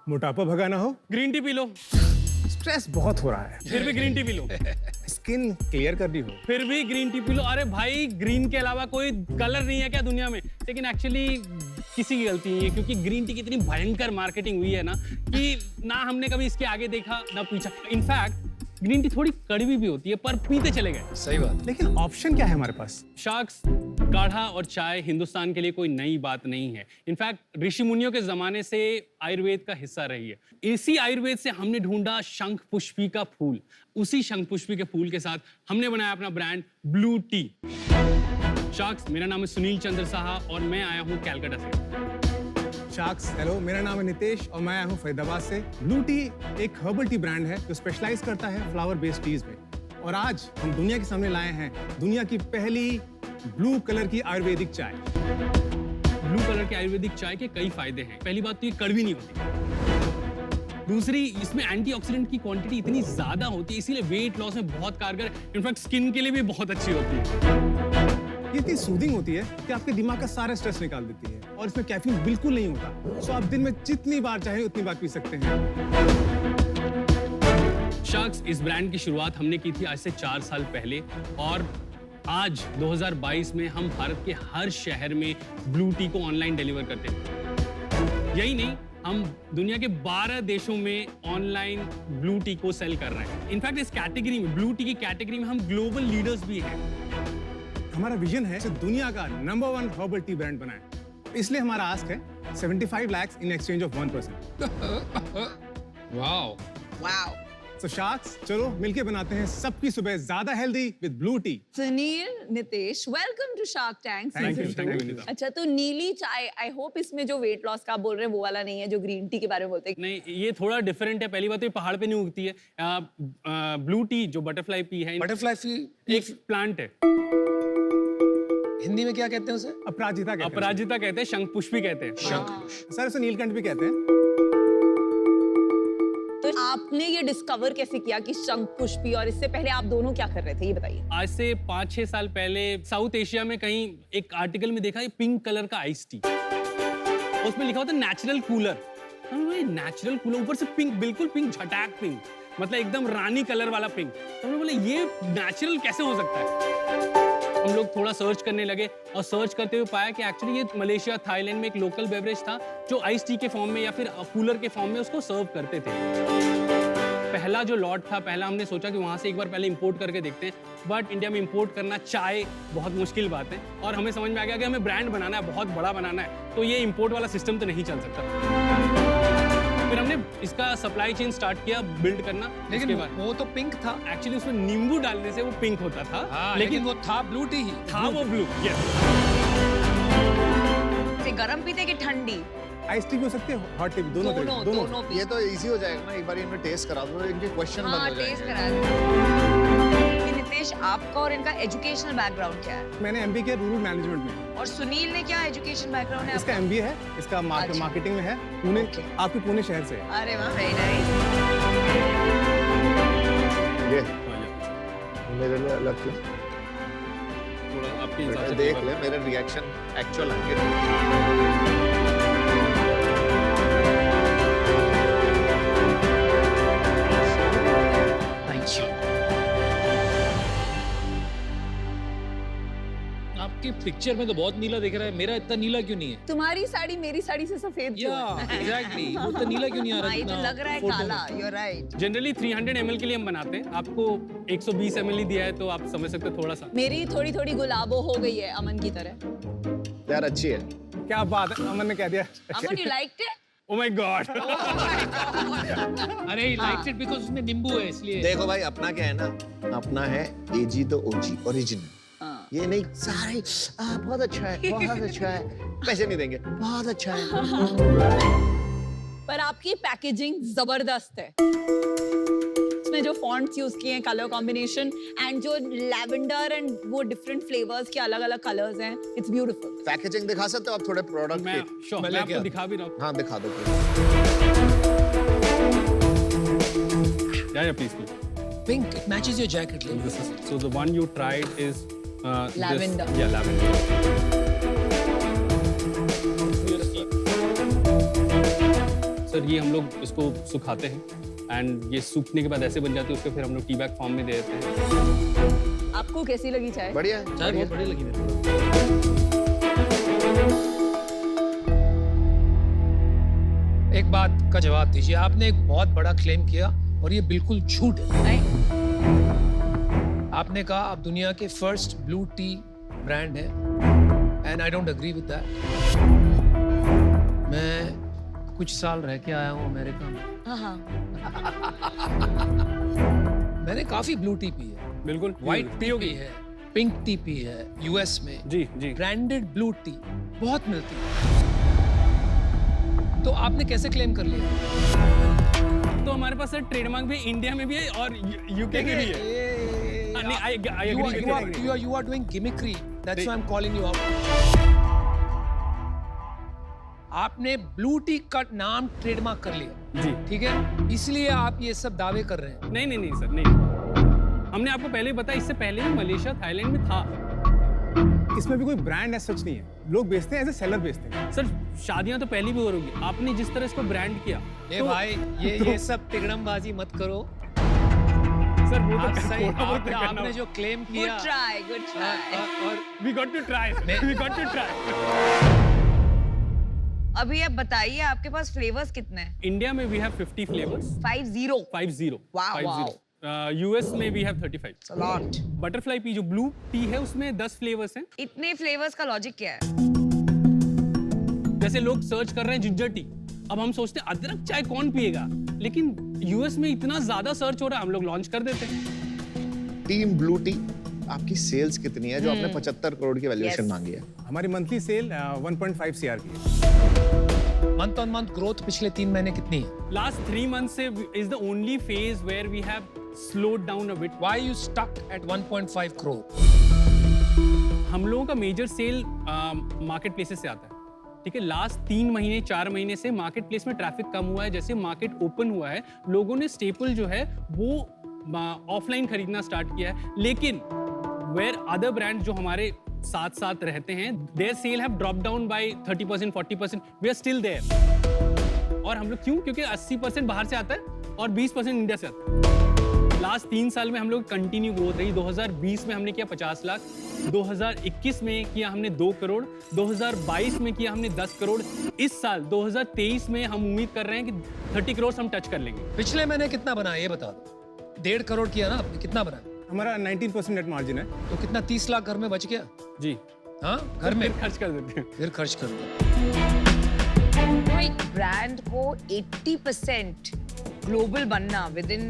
मोटापा भगाना हो, green tea P low, stress बहुत हो रहा है, फिर भी green tea P low, skin clear करनी हो, फिर भी ग्रीन टी पी लो। अरे भाई, ग्रीन के अलावा कोई कलर नहीं है क्या दुनिया में? लेकिन एक्चुअली किसी की गलती नहीं है, क्योंकि ग्रीन टी की इतनी भयंकर मार्केटिंग हुई है ना कि ना हमने कभी इसके आगे देखा ना पीछा। इनफैक्ट ग्रीन टी थोड़ी कड़वी भी होती है, पर पीते चले गए। सही बात। लेकिन ऑप्शन क्या है हमारे पास? शार्क्स, काढ़ा और चाय हिंदुस्तान के लिए कोई नई बात नहीं है। इनफैक्ट ऋषि मुनियों के जमाने से आयुर्वेद का हिस्सा रही है। इसी आयुर्वेद से हमने ढूंढा शंख पुष्पी का फूल। उसी शंख पुष्पी के फूल के साथ हमने बनाया अपना ब्रांड ब्लू टी। शार्क्स, मेरा नाम है सुनील चंद्र साहा और मैं आया हूँ कैलकाटा से। शार्क्स, हेलो, मेरा नाम है नितेश और मैं आया हूँ फरीदाबाद से। ब्लू टी एक हर्बल टी ब्रांड है जो स्पेशलाइज करता है फ्लावर बेस्ड टीज में। और आज हम दुनिया के सामने लाए हैं दुनिया की पहली ब्लू कलर की आयुर्वेदिक चाय। ब्लू कलर के आयुर्वेदिक चाय के कई फायदे हैं। पहली बात तो ये कड़वी नहीं होती। दूसरी, इसमें एंटीऑक्सीडेंट की क्वांटिटी इतनी ज्यादा होती है, इसीलिए वेट लॉस में बहुत कारगर, इनफैक्ट स्किन के लिए भी बहुत अच्छी होती है। ये इतनी सूदिंग होती है कि आपके दिमाग का सारा स्ट्रेस निकाल देती है और इसमें कैफीन बिल्कुल नहीं होता। सो आप दिन में जितनी बार चाहे उतनी बार पी सकते हैं। शार्क्स, इस ब्रांड की शुरुआत हमने की थी आज से 4 साल पहले और आज 2022 में हम भारत के हर शहर में ब्लू टी को ऑनलाइन डिलीवर करते हैं। यही नहीं, हम दुनिया के 12 देशों में ऑनलाइन ब्लू टी को सेल कर रहे हैं। इनफैक्ट इस कैटेगरी में, ब्लू टी की कैटेगरी में हम ग्लोबल लीडर्स भी हैं। हमारा विजन है दुनिया का नंबर 1 हर्बल टी ब्रांड बनाएं। इसलिए हमारा आस्क है 75 lakhs in exchange of 1%। Wow. Wow. So sharks, चलो मिलके बनाते हैं सबकी सुबह ज्यादा healthy with blue T. Sunil, Nitesh, welcome to Shark Tank Thank you, season thank you, 2. Vinita. अच्छा, तो नीली चाय, आई होप इसमें जो वेट लॉस का आप बोल रहे हैं वो वाला नहीं है जो ग्रीन टी के बारे में बोलते हैं। नहीं, ये थोड़ा डिफरेंट है। पहली बात तो ये पहाड़ पे नहीं उगती है। ब्लू टी जो बटरफ्लाई पी है, बटरफ्लाई फी एक प्लांट है। हिंदी में क्या कहते हैं उसे? अपराजिता कहते हैं। अपराजिता कहते हैं, शंख पुष्पी कहते हैं। शंखपुष्प। सर, उसे नीलकंठ भी कहते हैं। तो आपने ये डिस्कवर कैसे किया कि शंख पुष्पी, और इससे पहले आप दोनों क्या कर रहे थे ये बताइए। आज से 5-6 साल पहले साउथ एशिया में कहीं एक आर्टिकल में देखा, ये पिंक कलर का आइस टी, उसमें लिखा होता नेचुरल कूलर। नेचुरल कूलर, ऊपर से पिंक, बिल्कुल पिंक, झटाक पिंक, मतलब एकदम रानी कलर वाला पिंक। तो हमने बोले ये नेचुरल कैसे हो सकता है? हम लोग थोड़ा सर्च करने लगे और सर्च करते हुए पाया कि एक्चुअली ये मलेशिया, थाईलैंड में एक लोकल बेवरेज था जो आइस टी के फॉर्म में या फिर कूलर के फॉर्म में उसको सर्व करते थे। पहला जो लॉट था, पहला हमने सोचा कि वहां से एक बार पहले इंपोर्ट करके देखते हैं, बट इंडिया में इंपोर्ट करना चाय बहुत मुश्किल बात है और हमें समझ में आ गया कि हमें ब्रांड बनाना है, बहुत बड़ा बनाना है, तो ये इंपोर्ट वाला सिस्टम तो नहीं चल सकता। फिर हमने इसका सप्लाई चेन स्टार्ट किया बिल्ड करना। लेकिन उसके बाद वो तो पिंक था। एक्चुअली उसमें नींबू डालने से वो पिंक होता था। हाँ, लेकिन वो था ब्लू टी ही। था वो ब्लू। यस। गरम पीते कि ठंडी? आइस टी भी हो सकती है, हॉट टी भी, दोनों दोनों दोनों। दोनों पी। ये तो इजी हो जाएगा ना, एक बार इनमें टेस्ट करा दो, इनके क्वेश्चन हाँ, बंद हो टेस्ट जाएंगे। करा दो। नितेश, आपका और इनका एजुकेशनल बैकग्राउंड क्या है? मैंने एमबीए किया रूरल मैनेजमेंट में। और सुनील ने क्या एजुकेशन बैकग्राउंड है इसका आपका? एमबीए है, इसका अच्छा। मार्केटिंग में है। पुणे, आपके पुणे शहर से है। अरे वाह, वेरी नाइस। ये मेरे लिए अलग क्यों? थोड़ा आपके हिसाब से देख ले मेरे रिएक्शन एक्चुअल आएंगे। आपकी पिक्चर में तो बहुत नीला दिख रहा है, मेरा इतना नीला क्यों नहीं है? तुम्हारी साड़ी मेरी साड़ी से सफेद क्यों है? एग्जैक्टली, वो इतना नीला क्यों नहीं आ रहा? हाँ, ये तो जितना लग रहा है फोटो काला। में। You are right. Generally 300 ml के लिए हम बनाते हैं। आपको 120 ml ही दिया है तो आप समझ सकते हो थोड़ा सा। मेरी थोड़ी थोड़ी गुलाबो हो गई है अमन की तरह। यार अच्छी है। क्या बात है, अमन ने कह दिया। Aman, you liked it? Oh my God! अरे ही लाइक्ड इट बिकॉज़ उसमें नींबू है इसलिए। देखो भाई, अपना क्या है ना, अपना है एजी तो ओजी ओरिजिनल। हाँ। ये नहीं सारे बहुत अच्छा है, बहुत अच्छा है, पैसे नहीं देंगे, बहुत अच्छा है। पर आपकी पैकेजिंग जबरदस्त है। इसमें जो फॉन्ट्स यूज किए हैं, कलर कॉम्बिनेशन एंड जो लैवेंडर एंड वो डिफरेंट फ्लेवर्स के अलग-अलग कलर्स हैं, इट्स ब्यूटीफुल। पैकेजिंग दिखा सकते हो आप थोड़े प्रोडक्ट मैं की? sure, मैं आपको दिखा भी रहा हूँ। हाँ दिखा दो। Yeah, please, please. Pink, it matches your jacket. This is, so the one you tried is Lavender. This, yeah, lavender. Sir ये हम लोग इसको सुखाते हैं एंड ये सूखने के बाद ऐसे बन जाती है, उसको फिर हम लोग टी बैग फॉर्म में दे देते हैं। आपको कैसी लगी चाय? बढ़िया है, चाय बढ़िया। बहुत बढ़िया लगी मेरे को। एक बात का जवाब दीजिए, आपने एक बहुत बड़ा क्लेम किया और ये बिल्कुल झूठ है। नहीं, आपने कहा आप दुनिया के फर्स्ट ब्लू टी ब्रांड है and I don't agree with that. मैं कुछ साल रह के आया हूँ अमेरिका में, हाँ हाँ, मैंने काफी ब्लू टी पी है, बिल्कुल व्हाइट टी पी है, पिंक टी पी है यूएस में, जी जी। ब्रांडेड ब्लू टी बहुत मिलती है, तो आपने कैसे क्लेम कर लिया? तो हमारे पास सर ट्रेडमार्क भी इंडिया में भी है और यूके में भी है। नहीं, I agree with you. You are doing gimmickry. That's why I'm calling you out. आपने ब्लू टी का नाम ट्रेडमार्क कर लिया, जी। ठीक है? इसलिए आप ये सब दावे कर रहे हैं। नहीं नहीं नहीं सर, नहीं। हमने आपको पहले ही बताया, इससे पहले भी मलेशिया थाईलैंड में था। इसमें भी कोई ब्रांड ऐसा सच नहीं है, लोग बेचते हैं, एज ए सेलर बेचते हैं। सर शादियां तो पहले भी हो रही है, आपने जिस तरह इसको ब्रांड किया ए तो- भाई, ये सब तिगड़मबाजी मत करो। सर वो आप तो सही, थोड़ा बहुत करना आपने जो क्लेम good किया try, good try. और we got to try, we got to try. अभी आप बताइए आपके पास फ्लेवर्स कितने हैं? इंडिया में we have 50 flavours, 50 50। Wow. US में we have 35। a lot. Butterfly pea जो ब्लू टी है उसमें 10 फ्लेवर्स हैं। इतने फ्लेवर्स का लॉजिक क्या है? जैसे लोग सर्च कर रहे हैं जिंजर टी, अब हम सोचते हैं अदरक चाय कौन पिएगा, लेकिन यूएस में इतना ज्यादा सर्च हो रहा है, हम लोग लॉन्च कर देते हैं। टीम ब्लू टी, आपकी सेल्स कितनी है जो आपने 75 करोड़ की वैल्यूएशन Yes. मांगी है? हमारी मंथली सेल 1.5 CR की है। मंथ ऑन मंथ ग्रोथ पिछले 3 महीने कितनी है? लास्ट 3 months से is the only phase where we have slowed down a bit. Why you stuck at 1.5 crore? हम लोगों का मेजर सेल मार्केट प्लेसेस से आता है, ठीक है। लास्ट 3 महीने 4 महीने से मार्केट प्लेस में ट्रैफिक कम हुआ है, जैसे मार्केट ओपन हुआ है लोगों ने स्टेपल जो है वो ऑफलाइन खरीदना स्टार्ट किया है। लेकिन वेयर अदर ब्रांड जो हमारे साथ साथ रहते हैं, their sale have drop down by 30% 40%, we are still there. और हम लोग क्यों? क्योंकि 80% बाहर से आता है और 20% इंडिया से आता है। लास्ट 3 साल में हम लोग कंटिन्यू ग्रोथ रही। 2020 में हमने किया 50 लाख, 2021 में किया हमने 2 करोड़, 2022 में किया हमने 10 करोड़। इस साल 2023 में हम उम्मीद कर रहे हैं कि 30 करोड़ हम टच कर लेंगे। पिछले महीने कितना बना ये बता दो। 1.5 करोड़ किया ना आपने, कितना बना? हमारा 19% नेट मार्जिन है। तो कितना 30 लाख घर में बच गया? जी, हाँ, घर में फिर खर्च कर देते हैं। फिर खर्च कर दो। तो एक ब्रांड को 80% ग्लोबल बनना विद इन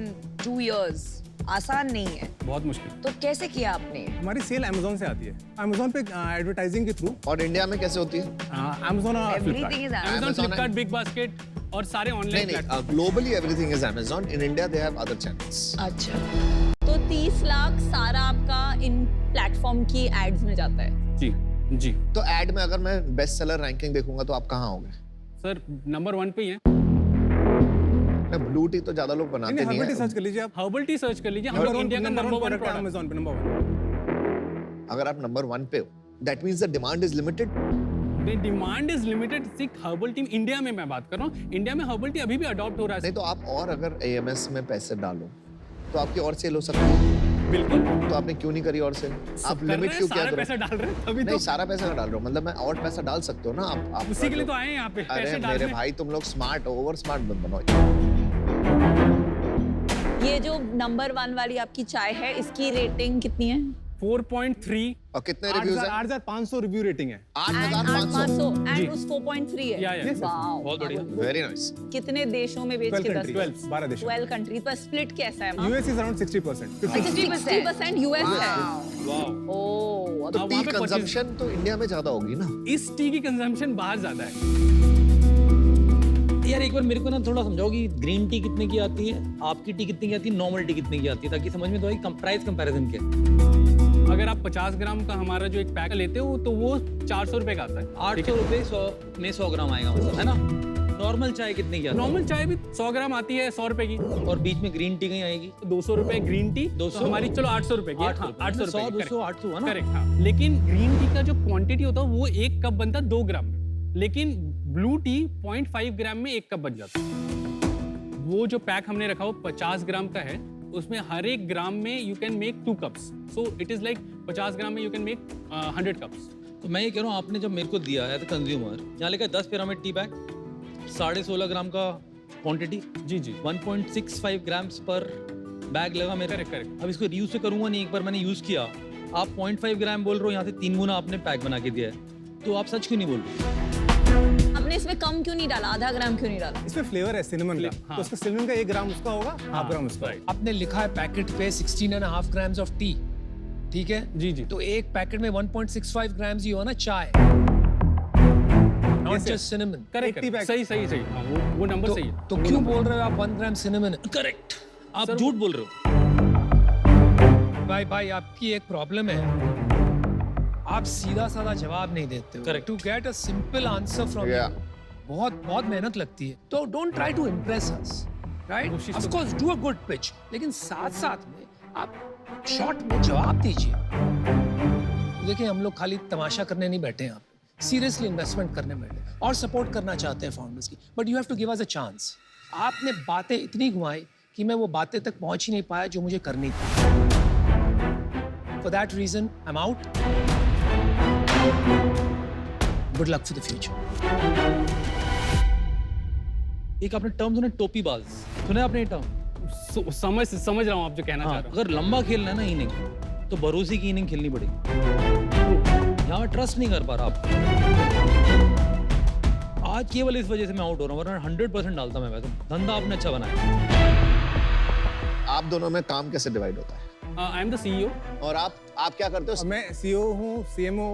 2 years आसान नहीं है, बहुत मुश्किल। तो कैसे किया आपने? हमारी सेल अमेजोन से आती है, अमेजोन पे एडवर्टाइजिंग के थ्रू। और इंडिया में कैसे होती है? अमेजोन और everything Flipkart. Is Amazon, Amazon Flipkart, and- big basket और सारे नहीं ऑनलाइन नहीं, platform. Globally everything is Amazon, in India they have other channels. अच्छा, तो 30 लाख सारा आपका इन प्लेटफॉर्म की एड्स में जाता है। जी जी तो एड में अगर मैं बेस्ट सेलर रैंकिंग देखूंगा तो आप कहाँ होंगे? सर, नंबर 1 पे ही है। ब्लू टी तो ज्यादा लोग बनाते नहीं हर्बल टी है। सर्च कर लीजिए आप। हर्बल टी सर्च कर लीजिए, हम लोग इंडिया का नंबर 1 प्रोडक्ट है प्रोडक्ट। अमेजोन पे, नंबर 1। अगर आप नंबर 1 पे हो, that means the demand is limited. Demand is limited. सिर्फ हर्बल टी इंडिया में मैं बात कर रहा हूँ, इंडिया में हर्बल टी अभी भी अडॉप्ट हो रहा नहीं है। तो आप और अगर एएमएस में पैसे डालो तो आपकी और सेल हो सकती है। बिल्कुल तो आपने क्यों नहीं करी और सेल? आप कर लिमिट रहे हैं, क्यों क्या सारा करो? पैसा डाल रहे हैं अभी नहीं, तो। सारा पैसा ना डाल रहा हूँ, मतलब मैं और पैसा डाल सकते हो ना आप उसी के लिए तो आए हैं यहाँ पे, अरे पैसे मेरे डालने। भाई, तुम लोग स्मार्ट ओवर स्मार्ट मत बनो। ये जो नंबर 1 वाली आपकी चाय है, इसकी रेटिंग कितनी है? 4.3। और कितने रिव्यूज हैं? 8,500 रिव्यू रेटिंग है। 8,500। 8,500 जी। एंड उस 4.3 है। या, Yes, sir. वाओ, बहुत बढ़िया। Very nice. कितने देशों में बेच 12 के 10? कंट्रीज, 12 देशों। 12 कंट्रीज पर स्प्लिट कैसा है? US is around 60%। 60% यूएस है। वाह। ओह, तो हाँ, टी वहाँ पे कंजम्पशन तो इंडिया में ज्यादा होगी ना? इस टी की कंजम्पशन बाहर ज्यादा है। यार एक बार मेरे को ना थोड़ा समझाओ कि ग्रीन टी कितने की आती है, आपकी टी कितने की आती है, नॉर्मल टी कितने की आती है, ताकि समझ में तो आए प्राइस कंपैरिजन के। अगर आप 50 ग्राम का हमारा जो एक पैक लेते हो तो वो 400 रुपए का आता है। 800 रुपए 100 में 100 ग्राम आएगा, मतलब है ना। नॉर्मल चाय कितने की आती है? नॉर्मल चाय भी 100 ग्राम आती है 100 रुपए की। और बीच में ग्रीन टी कहीं आएगी 200 रुपए ग्रीन टी, 200 तो हमारी चलो 800 रुपए की। 800 800 100 रुपए 200 800 है ना। करेक्ट, हाँ। लेकिन ग्रीन टी का जो क्वांटिटी होता है वो 1 कप बनता है 2 ग्राम में, लेकिन ब्लू टी 0.5 ग्राम में 1 कप बन जाता है। वो जो पैक हमने रखा वो 50 ग्राम का है, उसमें हर एक ग्राम में you can make 2 cups, so it is like 50 ग्राम में यू कैन मेक 100 कप्स। तो मैं ये कह रहा हूँ, आपने जब मेरे को दिया है कंज्यूमर, यहाँ लिखा है 10 पिरामिड टी बैग, 16.5 ग्राम का क्वांटिटी, जी जी 1.65 ग्राम्स पर बैग लगा मेरे। Correct correct. अब इसको रीयूज तो करूंगा नहीं, एक बार मैंने यूज किया, आप 0.5 ग्राम बोल रहे हो, यहाँ से 3 गुना आपने पैक बना के दिया है, तो आप सच क्यों नहीं बोल रहे? आपने इसमें कम क्यों नहीं डाला, आधा ग्राम क्यों नहीं डाला? इसमें फ्लेवर है सिनेमन का, हाँ। तो उसका सिनेमन का 1 ग्राम उसका होगा, हाफ ग्राम उसका। आपने लिखा है पैकेट पे 16.5 ग्राम्स ऑफ टी, ठीक है? जी जी। तो एक पैकेट में 1.65 ग्राम्स ही हो ना चाय, not Yes, just cinnamon. Correct tea bag। सही सही सही, हाँ, वो नंबर तो, सही है। तो क्यों बोल रहे हो आप 1 ग्राम सिनेमन? करेक्ट, आप झूठ बोल रहे हो। भाई आपकी एक प्रॉब्लम है, आप सीधा साधा जवाब नहीं देते हो। Correct. To get a simple answer from Yeah. You बहुत मेहनत लगती है, तो don't try to impress us, right? कोशिश ऑफ तो- course do a good pitch, लेकिन साथ साथ में आप शॉर्ट में जवाब दीजिए। देखिए, हम लोग खाली तमाशा करने नहीं बैठे हैं, आप सीरियसली इन्वेस्टमेंट करने बैठे हैं और सपोर्ट करना चाहते हैं फाउंडर्स की, but you have to give us a chance. आपने बातें इतनी घुमाई कि मैं वो बातें तक पहुंच ही नहीं पाया जो मुझे करनी थी। For that reason, I'm out. Good luck for the future. एक आपने टर्म सुना, टोपीबाज, सुना है आपने ये टर्म? समझ रहा हूँ आप जो कहना चाह हाँ, रहे हो। अगर लंबा खेलना है ना इनिंग, तो भरोसे की इनिंग खेलनी पड़ेगी। यहाँ मैं ट्रस्ट नहीं कर पा रहा आपको। आज केवल इस वजह से मैं आउट हो रहा हूँ, वरना 100% डालता मैं वैसे। धंधा आपने अच्छा बनाया। आप दोनों में काम कैसे डिवाइड होता है? I am the CEO. और आप क्या करते हो? और मैं CEO हूँ, CMO,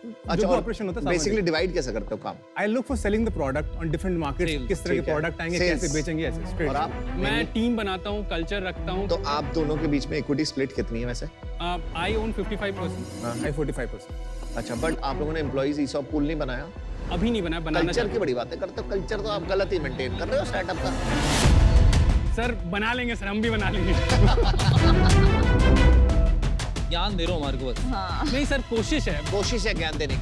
जो और ऑपरेशन होता है बेसिकली डिवाइड कैसे करते हो काम? I look for selling the product on different markets, Sales, किस तरह के ठीक है। प्रोडक्ट आएंगे, Sales। कैसे बेचेंगे, ऐसे straight। और आप? मैं टीम बनाता हूँ, कल्चर रखता हूँ। तो आप दोनों के बीच में इक्विटी स्प्लिट कितनी है वैसे? आई ओन 55%। I 45%। अच्छा, बट आप लोगों ने एम्प्लॉइज ESOP पूल नहीं बनाया? अभी नहीं बनाया, बनाना कल्चर की चाहता बड़ी बातें करते हो। कल्चर तो आप गलत ही मेंटेन कर रहे हो स्टार्टअप का। हूँ। सर बना लेंगे सर, हम भी बना लेंगे। ज्ञान दे रहा हूँ हमारे को बस। नहीं सर, कोशिश है। कोशिश है ज्ञान देने की।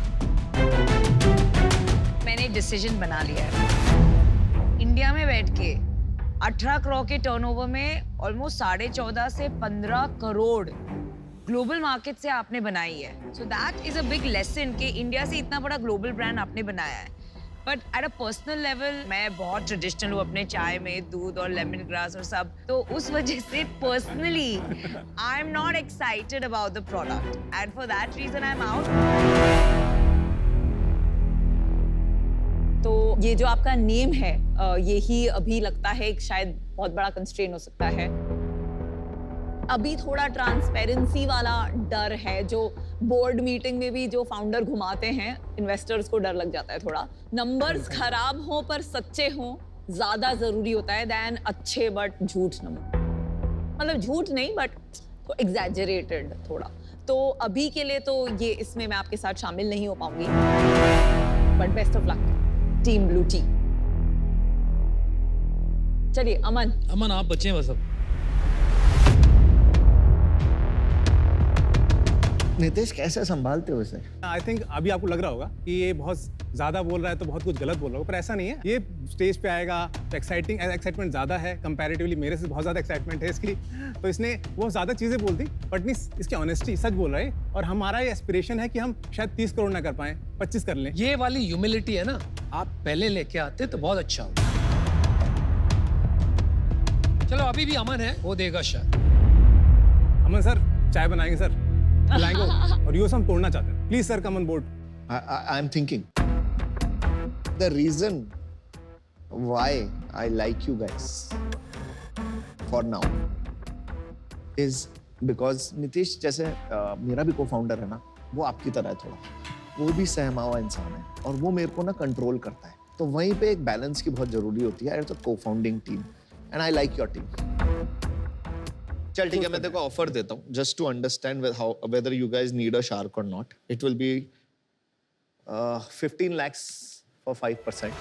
मैंने डिसीजन बना लिया है। इंडिया में बैठ के 18 करोड़ के टर्नओवर में ऑलमोस्ट 14.5 से 15 करोड़ ग्लोबल मार्केट से आपने बनाई है। So that is a big lesson कि इंडिया से इतना बड़ा ग्लोबल ब्रांड आपने बनाया है। But at a personal level मैं बहुत ट्रेडिशनल हूँ अपने चाय में, दूध और लेमन ग्रास और सब, तो उस वजह से personally I am not excited about the product and for that reason I am out. तो ये जो आपका नेम है, यही अभी लगता है एक शायद बहुत बड़ा कंस्ट्रेन हो सकता है। अभी थोड़ा ट्रांसपेरेंसी वाला डर है, जो बोर्ड मीटिंग में भी जो फाउंडर घुमाते हैं, इन्वेस्टर्स को डर लग जाता है थोड़ा। नंबर्स खराब हो पर सच्चे हो ज्यादा जरूरी होता है देन अच्छे बट झूठ नंबर। मतलब झूठ नहीं बट एग्जैजरेटेड थोड़ा। तो अभी के लिए तो ये इसमें मैं आपके साथ शामिल नहीं हो पाऊंगी, but best of luck team blue T. चलिए अमन आप बचे बस अब। नितेश, कैसे संभालते हो इसे? आई थिंक अभी आपको लग रहा होगा कि ये बहुत ज्यादा बोल रहा है तो बहुत कुछ गलत बोल रहा होगा, पर ऐसा नहीं है। ये स्टेज पे आएगा तो एक्साइटमेंट ज्यादा है कंपैरेटिवली, मेरे से बहुत ज्यादा एक्साइटमेंट है इसकी, तो इसने बहुत ज्यादा चीजें बोल दी, बट नहीं, इसकी ऑनेस्टी सच बोल रहा है। और हमारा ये एस्पिरेशन है कि हम शायद 30 करोड़ ना कर पाए, 25 कर लें। ये वाली ह्यूमिलिटी है ना, आप पहले लेके आते तो बहुत अच्छा होता। चलो अभी भी अमन है, वो देगा शायद। अमन सर चाय बनाएंगे सर, लाएंगे, और यूएस हम तोड़ना चाहते हैं। Please sir come on board. I am thinking the reason why I like you guys for now is because Nitish जैसे मेरा भी को-फाउंडर है ना, वो आपकी तरह है थोड़ा, वो भी सहमा हुआ इंसान है और वो मेरे को ना कंट्रोल करता है, तो वहीं पे एक बैलेंस की बहुत जरूरी होती है as a co-founding team and I like your team. चल ठीक है, मैं तेरे को ऑफर देता हूँ just to understand whether you guys need a shark or not. It will be 15 lakhs for 5%.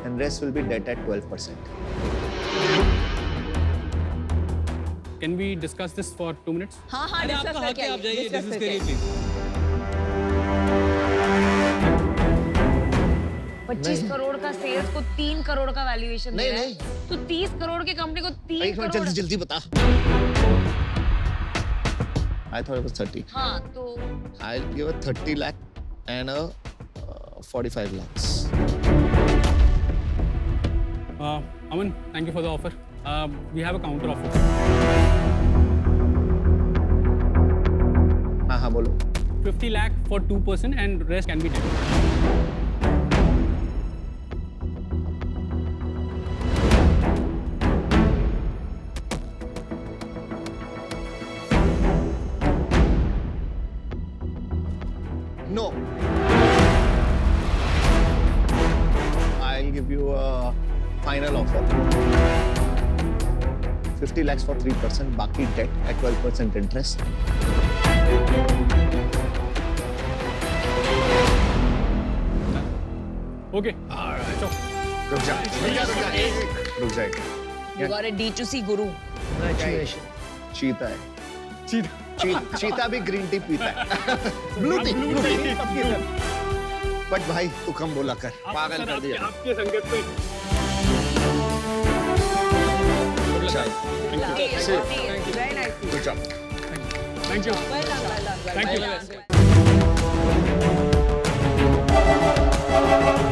And rest will be debt at 12%. Can we discuss this for 2 minutes? हाँ हाँ अरे discuss आपका हक करके है, आइए, आप जाइए discuss डिस्कस करके करिए आइए। प्लीज। 25 करोड़ का सेल्स को 3 करोड़ का वैल्यूएशन दे नहीं, रहा है तो 30 करोड़ की कंपनी को 3 एक मिनट करोड़ जल्दी जल्दी बता I thought it was 30. हाँ तो I'll give a 30 lakh and a 45 lakhs. Aman, thank you for the offer. We have a counter offer. हाँ बोलो 50 lakh for 2% and rest can be taken. No. I'll give you a final offer. 50 lakhs for 3%, बाकी debt at 12% interest. Okay. So, रुक जा रुक जा you got a D2C guru. Congratulations. चीता है cheat. चीता भी ग्रीन टी पीता है ब्लू टी बट भाई तू कम बोला कर पागल कर दिया आपके संगत पे Very nice. Good job. Thank you. Well done, well done, well Thank done. you.